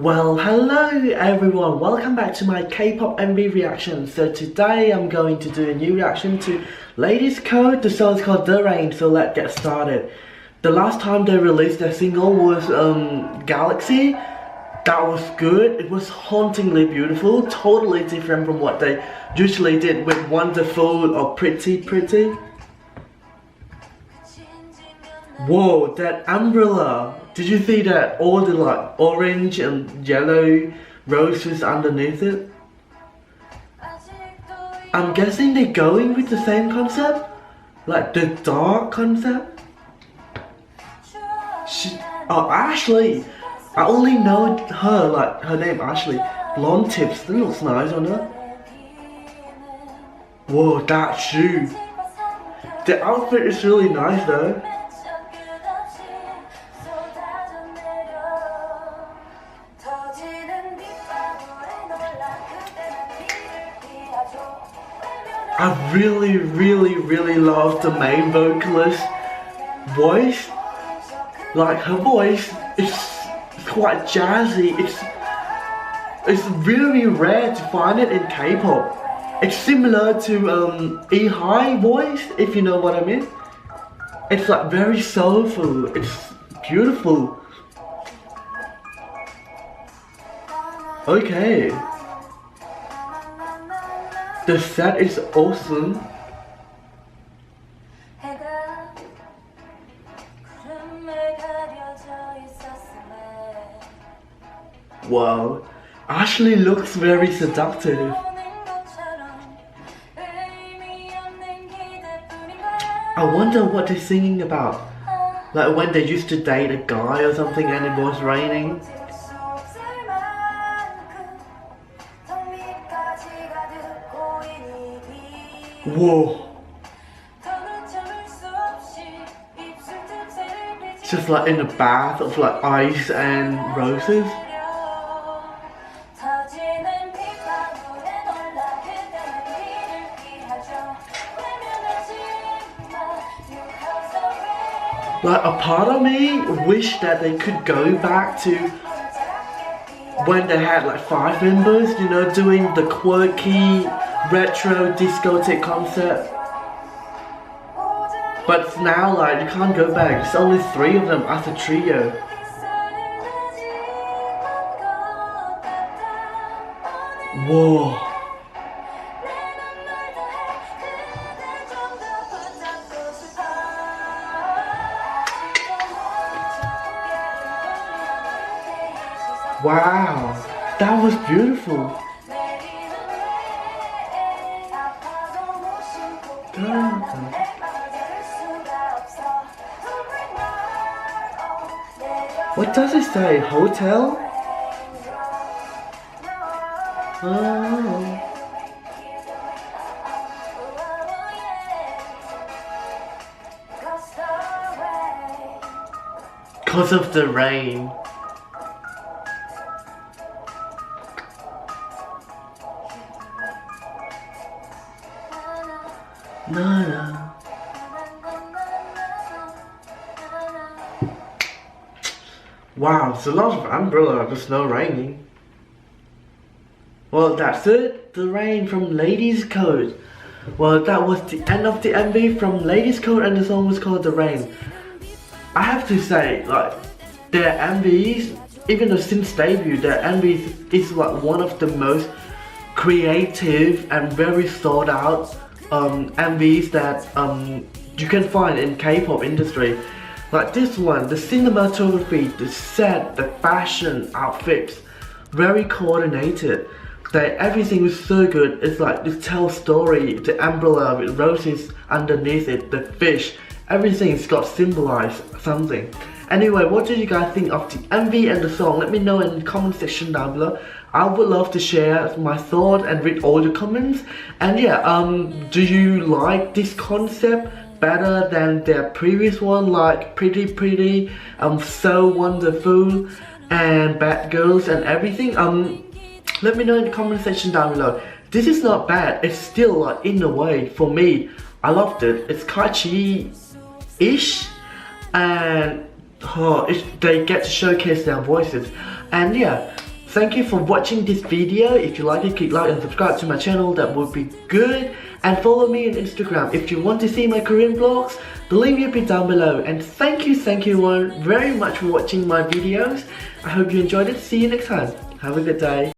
Well, hello everyone, welcome back to my K-pop MV reaction. So today I'm going to do a new reaction to Ladies Code. The song is called The Rain, so let's get started. The last time they released their single was Galaxy. That was good. It was hauntingly beautiful, totally different from what they usually did with Wonderful or Pretty Pretty. Whoa, that umbrella! Did you see that? All the like orange and yellow roses underneath it? I'm guessing they're going with the same concept? Like the dark concept? Ashley! I only know her, like her name Ashley. Blonde tips, that looks nice on her. Whoa, that shoe! The outfit is really nice though. I really love the main vocalist voice. Like her voice is quite jazzy. It's really rare to find it in K-pop. It's similar to E-High voice, if you know what I mean. It's like very soulful. It's beautiful. Okay. The set is awesome. Wow, Ashley looks very seductive. I wonder what they're singing about. Like when they used to date a guy or something and it was raining. Whoa. Just like in a bath of like ice and roses. Like a part of me wished that they could go back to when they had like 5 members, you know, doing the quirky retro discotheque concept. But now like you can't go back, there's only 3 of them as a trio. Whoa. Wow, that was beautiful. What does it say? Hotel? Oh. Because of the rain. No. Wow, it's a lot of umbrella, there's no raining. Well, that's it, The Rain from Ladies Code. Well, that was the end of the MV from Ladies Code and the song was called The Rain. I have to say, like, their MVs, even though since debut, their MVs is like one of the most creative and very thought out MVs that you can find in K-pop industry. Like this one, the cinematography, the set, the fashion, outfits, very coordinated. Everything was so good. It's like this tell story, the umbrella with roses underneath it, the fish, everything's got symbolized something. Anyway, what did you guys think of the MV and the song? Let me know in the comment section down below. I would love to share my thoughts and read all your comments. And yeah, do you like this concept better than their previous one, like Pretty Pretty, So Wonderful, and Bad Girls and everything? Let me know in the comment section down below. This is not bad. It's still like in a way for me. I loved it. It's catchy-ish, and they get to showcase their voices. And yeah, thank you for watching this video. If you like it, click like and subscribe to my channel, that would be good. And follow me on Instagram. If you want to see my Korean vlogs, the link will be down below. And thank you all very much for watching my videos. I hope you enjoyed it. See you next time. Have a good day.